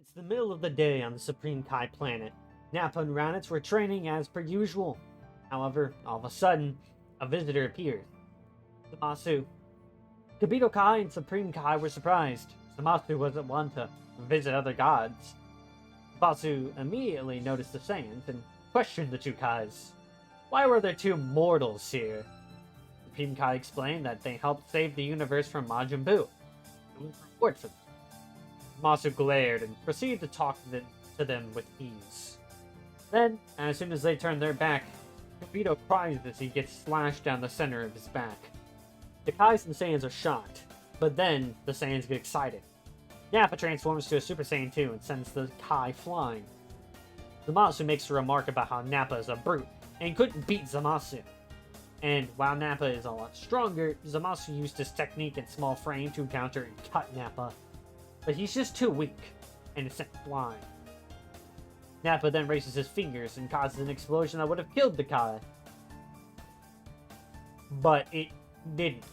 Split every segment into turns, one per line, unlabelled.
It's the middle of the day on the Supreme Kai planet. Nappa and Ranitz were training as per usual. However, all of a sudden, a visitor appeared. Zamasu. Kibito Kai and Supreme Kai were surprised. Zamasu wasn't one to visit other gods. Zamasu immediately noticed the Saiyans and questioned the two Kais. Why were there two mortals here? Supreme Kai explained that they helped save the universe from Majin Buu. It was a reward for them. Zamasu glared and proceeded to talk to them with ease. Then, as soon as they turned their back, Kibito cries as he gets slashed down the center of his back. The Kais and Saiyans are shocked, but then the Saiyans get excited. Nappa transforms to a Super Saiyan 2 and sends the Kai flying. Zamasu makes a remark about how Nappa is a brute and couldn't beat Zamasu. And while Nappa is a lot stronger, Zamasu used his technique and small frame to counter and cut Nappa. But he's just too weak, and is sent flying. Nappa then raises his fingers and causes an explosion that would have killed the Kai. But it didn't.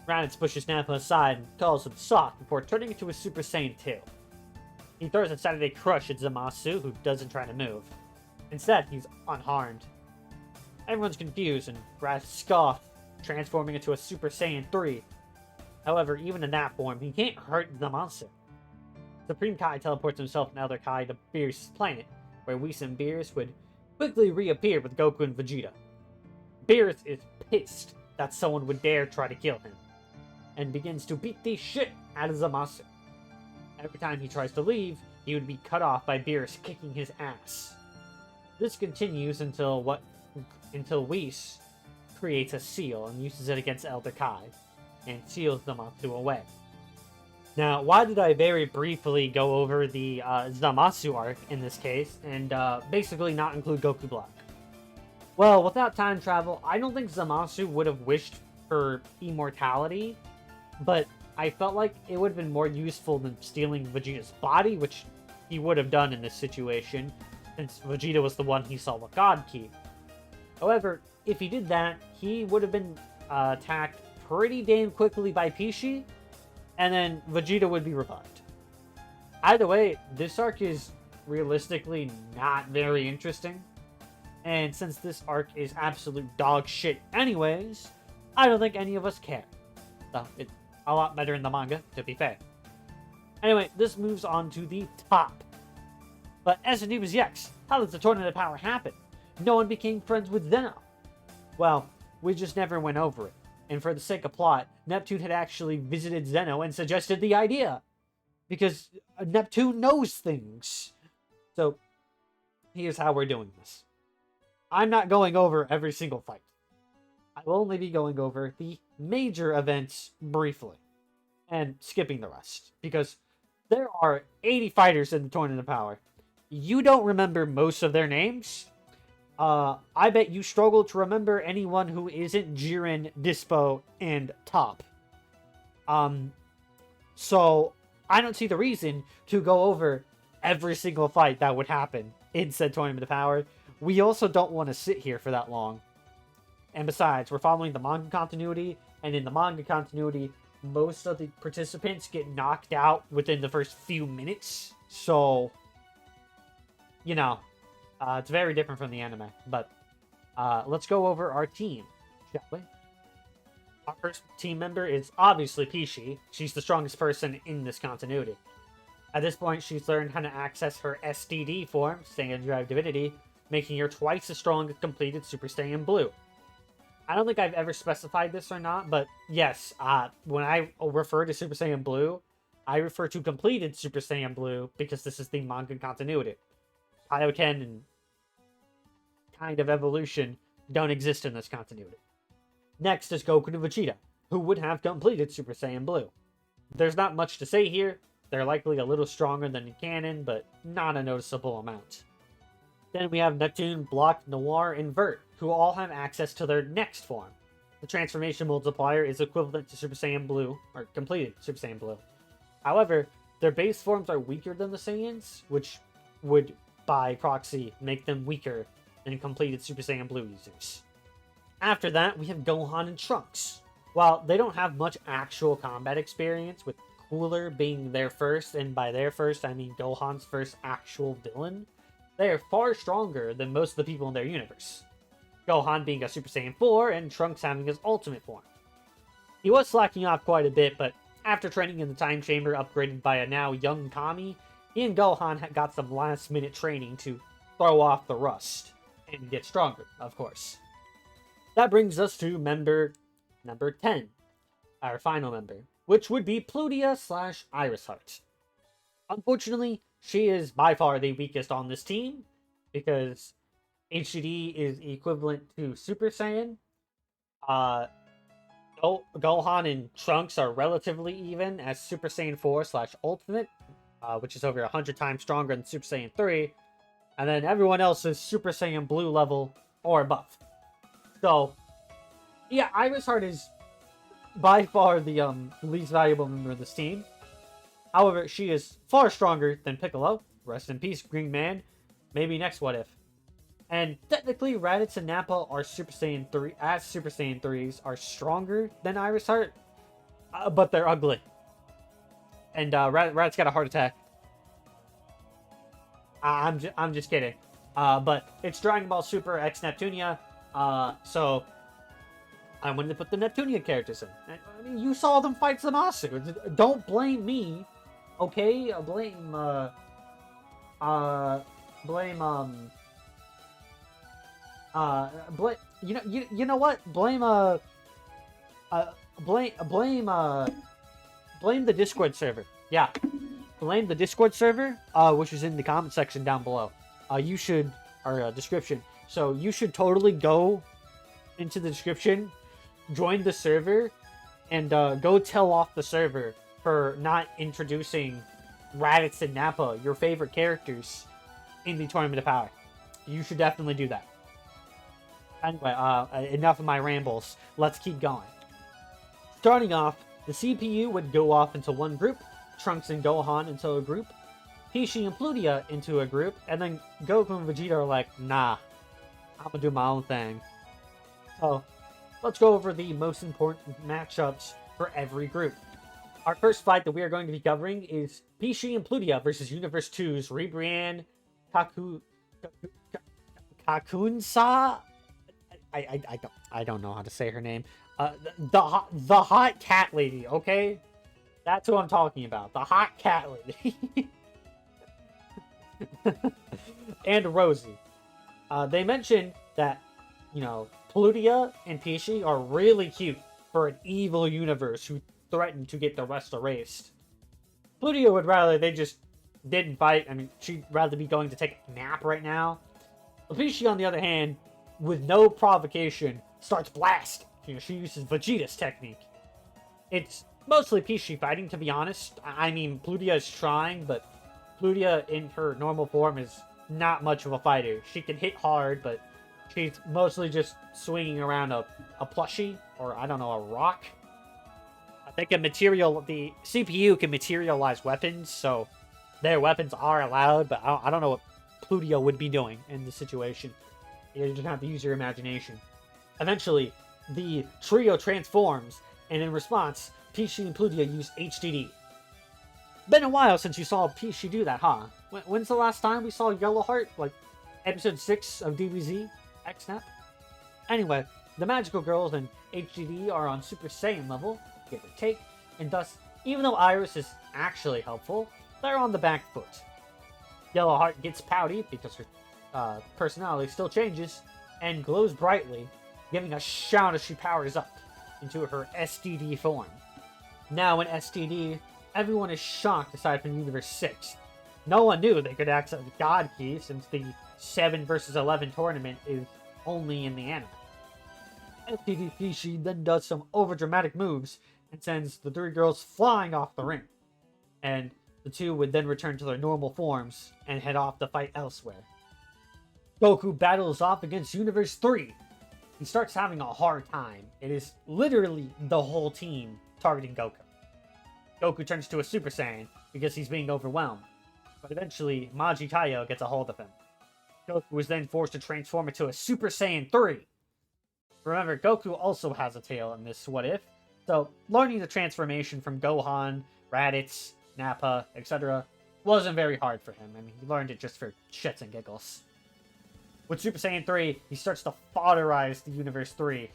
Ranitz pushes Nappa aside and calls him soft before turning into a Super Saiyan 2. He throws a Saturday Crush at Zamasu, who doesn't try to move. Instead, he's unharmed. Everyone's confused, and Ranitz scoffs, transforming into a Super Saiyan 3. However, even in that form, he can't hurt Zamasu. Supreme Kai teleports himself and other Kai to Beerus' planet, where Whis and Beerus would quickly reappear with Goku and Vegeta. Beerus is pissed that someone would dare try to kill him, and begins to beat the shit out of Zamasu. Every time he tries to leave, he would be cut off by Beerus kicking his ass. This continues until Whis creates a seal and uses it against Elder Kai, and seals Zamasu away. Now, why did I very briefly go over the Zamasu arc in this case, and basically not include Goku Black? Well, without time travel, I don't think Zamasu would have wished for immortality, but I felt like it would have been more useful than stealing Vegeta's body, which he would have done in this situation, since Vegeta was the one he saw with God Ki. However, if he did that, he would have been attacked pretty damn quickly by Pishi, and then Vegeta would be revived. Either way, this arc is realistically not very interesting, and since this arc is absolute dog shit anyways, I don't think any of us care. So, it's a lot better in the manga, to be fair. Anyway, this moves on to the top. But SMDBZX, how does the Tournament of Power happen? No one became friends with Zeno. Well, we just never went over it. And for the sake of plot, Neptune had actually visited Zeno and suggested the idea. Because Neptune knows things. So, here's how we're doing this. I'm not going over every single fight. I will only be going over the major events briefly. And skipping the rest. Because there are 80 fighters in the Tournament of Power. You don't remember most of their names. I bet you struggle to remember anyone who isn't Jiren, Dispo, and Top. So I don't see the reason to go over every single fight that would happen in said Tournament of Power. We also don't want to sit here for that long. And besides, we're following the manga continuity, and in the manga continuity, most of the participants get knocked out within the first few minutes. So, you know, it's very different from the anime, but let's go over our team, shall we? Our first team member is obviously Pishi. She's the strongest person in this continuity. At this point, she's learned how to access her SDD form, Saiyan Drive Divinity, making her twice as strong as completed Super Saiyan Blue. I don't think I've ever specified this or not, but yes, when I refer to Super Saiyan Blue, I refer to completed Super Saiyan Blue because this is the manga continuity. Kaioken and kind of evolution don't exist in this continuity. Next is Goku and Vegeta, who would have completed Super Saiyan Blue. There's not much to say here. They're likely a little stronger than in canon, but not a noticeable amount. Then we have Neptune, Block, Noir, and Vert, who all have access to their next form. The transformation multiplier is equivalent to Super Saiyan Blue, or completed Super Saiyan Blue. However, their base forms are weaker than the Saiyans, which would, by proxy, make them weaker than completed Super Saiyan Blue users. After that, we have Gohan and Trunks. While they don't have much actual combat experience with cooler being their first, and by their first, I mean Gohan's first actual villain. They are far stronger than most of the people in their universe. Gohan being a Super Saiyan 4, and Trunks having his ultimate form. He was slacking off quite a bit, but after training in the time chamber upgraded by a now young Kami, he and Gohan got some last-minute training to throw off the rust, and get stronger, of course. That brings us to member number 10, our final member, which would be Plutia/Iris Heart. Unfortunately, she is by far the weakest on this team, because HDD is equivalent to Super Saiyan. Gohan and Trunks are relatively even as Super Saiyan 4/Ultimate, which is over 100 times stronger than Super Saiyan 3. And then everyone else is Super Saiyan Blue level or above. So, yeah, Iris Heart is by far the least valuable member of this team. However, she is far stronger than Piccolo. Rest in peace, Green Man. Maybe next What If. And technically, Raditz and Nappa are Super Saiyan 3, as Super Saiyan 3s, are stronger than Iris Heart, but they're ugly. And Raditz got a heart attack. I'm just kidding. But it's Dragon Ball Super X Neptunia, so I wanted to put the Neptunia characters in. I mean, you saw them fight Zamasu. Don't blame me, okay? Blame you know what? Blame the Discord server. Yeah. Blame the Discord server, which is in the comment section down below. You should, or description. So you should totally go into the description, join the server, and go tell off the server for not introducing Raditz and Nappa, your favorite characters, in the Tournament of Power. You should definitely do that. Anyway, enough of my rambles. Let's keep going. Starting off, the CPU would go off into one group, Trunks and Gohan into a group, Pishi and Plutia into a group, and then Goku and Vegeta are like, nah, I'm gonna do my own thing. So, let's go over the most important matchups for every group. Our first fight that we are going to be covering is Pishi and Plutia versus Universe 2's Ribrianne Kakunsa. I don't know how to say her name. The hot cat lady, okay? That's who I'm talking about. The hot cat lady. And Rosie. They mentioned that, you know, Plutia and Pishi are really cute for an evil universe who threatened to get the rest erased. Plutia would rather they just didn't fight. I mean, she'd rather be going to take a nap right now. But Pishi, on the other hand, with no provocation, starts blasting. You know, she uses Vegeta's technique. It's mostly Pishi fighting, to be honest. I mean, Plutia is trying, but Plutia in her normal form is not much of a fighter. She can hit hard, but she's mostly just swinging around a plushie, or I don't know, a rock. They can the CPU can materialize weapons, so their weapons are allowed, but I don't know what Plutia would be doing in this situation. You just have to use your imagination. Eventually, the trio transforms, and in response, Pishi and Plutia use HDD. Been a while since you saw Pishi do that, huh? When's the last time we saw Yellowheart? Like, episode 6 of DBZxNEP? Anyway, the Magical Girls and HDD are on Super Saiyan level, give or take, and thus, even though Iris is actually helpful, they're on the back foot. Yellowheart gets pouty because her personality still changes and glows brightly, giving a shout as she powers up into her SDD form. Now in SDD, everyone is shocked aside from Universe 6. No one knew they could access the God Key since the 7 vs 11 tournament is only in the anime. SDD Pishi then does some overdramatic moves and sends the three girls flying off the ring. And the two would then return to their normal forms and head off to fight elsewhere. Goku battles off against Universe 3. He starts having a hard time. It is literally the whole team targeting Goku. Goku turns to a Super Saiyan because he's being overwhelmed. But eventually, Maji Tayo gets a hold of him. Goku was then forced to transform into a Super Saiyan 3. Remember, Goku also has a tail in this What If, so learning the transformation from Gohan Raditz, Nappa, etc. wasn't very hard for him. I mean, he learned it just for shits and giggles. With Super Saiyan 3, he starts to foderize the Universe 3.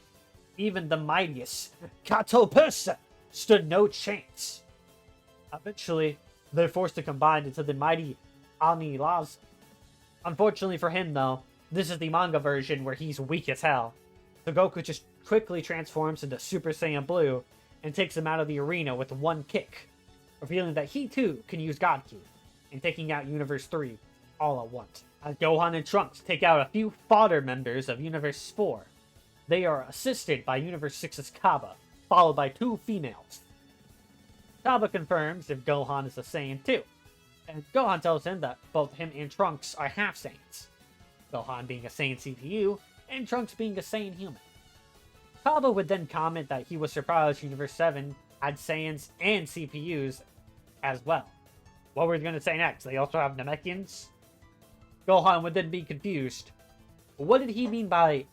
Even the mightiest Kato Persa stood no chance. Eventually, they're forced to combine into the mighty Ami Laza. Unfortunately for him, though, this is the manga version where he's weak as hell. So Goku just quickly transforms into Super Saiyan Blue and takes him out of the arena with one kick, revealing that he too can use God Ki, and taking out Universe 3 all at once. As Gohan and Trunks take out a few fodder members of Universe 4, they are assisted by Universe 6's Kaba, followed by 2 females. Kaba confirms if Gohan is a Saiyan too, and Gohan tells him that both him and Trunks are half Saiyans, Gohan being a Saiyan CPU, and Trunks being a Saiyan human. Kaba would then comment that he was surprised Universe 7 had Saiyans and CPUs as well. What were we going to say next? They also have Namekians? Gohan would then be confused. What did he mean by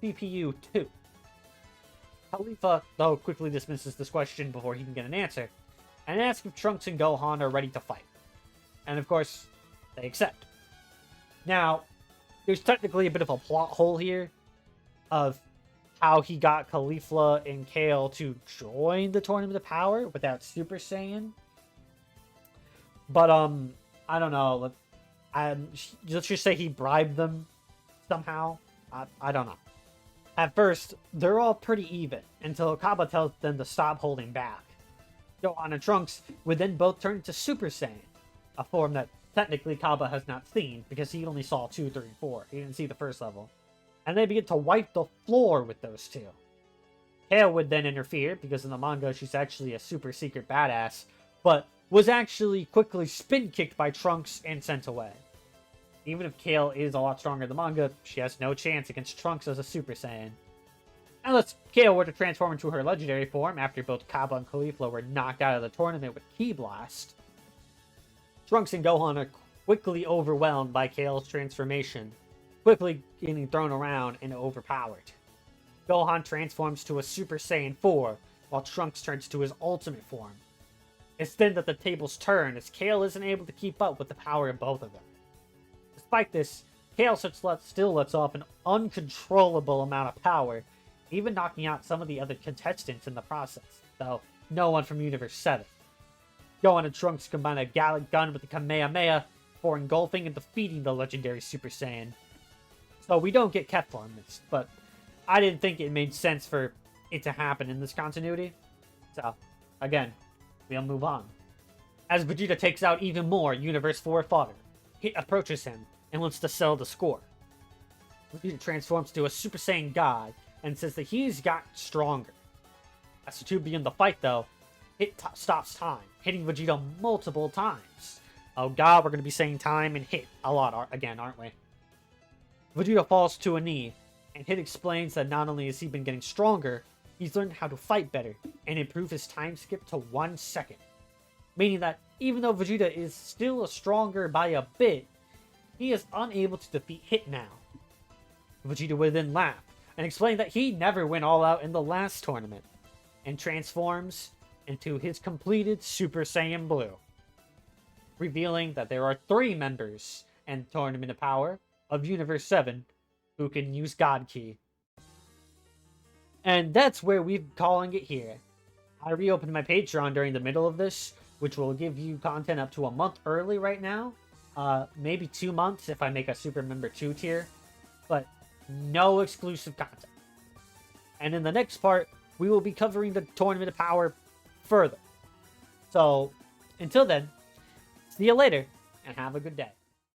CPU 2? Khalifa, though, quickly dismisses this question before he can get an answer, and asks if Trunks and Gohan are ready to fight. And of course, they accept. Now, there's technically a bit of a plot hole here of how he got Caulifla and Kale to join the Tournament of Power without Super Saiyan. But, I don't know. Let's just say he bribed them somehow. I don't know. At first, they're all pretty even, until Kaba tells them to stop holding back. Gohan and Trunks would then both turn into Super Saiyan, a form that technically Kaba has not seen, because he only saw 2, 3, 4. He didn't see the first level. And they begin to wipe the floor with those two. Kale would then interfere, because in the manga she's actually a super secret badass, but was actually quickly spin-kicked by Trunks and sent away. Even if Kale is a lot stronger in the manga, she has no chance against Trunks as a Super Saiyan. Unless Kale were to transform into her legendary form after both Kaba and Caulifla were knocked out of the tournament with Ki Blast. Trunks and Gohan are quickly overwhelmed by Kale's transformation, quickly getting thrown around and overpowered. Gohan transforms to a Super Saiyan 4, while Trunks turns to his ultimate form. It's then that the tables turn, as Kale isn't able to keep up with the power of both of them. Despite this, Kale still lets off an uncontrollable amount of power, even knocking out some of the other contestants in the process, though no one from Universe 7. Gohan and Trunks combine a Gallic Gun with the Kamehameha for engulfing and defeating the legendary Super Saiyan. So we don't get Kefla in this, but I didn't think it made sense for it to happen in this continuity. So, again, we'll move on. As Vegeta takes out even more Universe 4 fodder, he approaches him and wants to settle the score. Vegeta transforms to a Super Saiyan God and says that he's got stronger. As the two begin the fight, though, Hit stops time, hitting Vegeta multiple times. Oh god, we're going to be saying time and hit a lot again, aren't we? Vegeta falls to a knee, and Hit explains that not only has he been getting stronger, he's learned how to fight better and improve his time skip to 1 second. Meaning that even though Vegeta is still stronger by a bit, he is unable to defeat Hit now. Vegeta would then laugh and explain that he never went all out in the last tournament, and transforms into his completed Super Saiyan Blue, revealing that there are 3 members in Tournament of Power of Universe 7 who can use God Ki. And that's where we're calling it here. I reopened my Patreon during the middle of this, which will give you content up to a month early right now. Maybe 2 months if I make a Super Member 2 tier, but no exclusive content. And in the next part, we will be covering the Tournament of Power further. So, until then, see you later, and have a good day.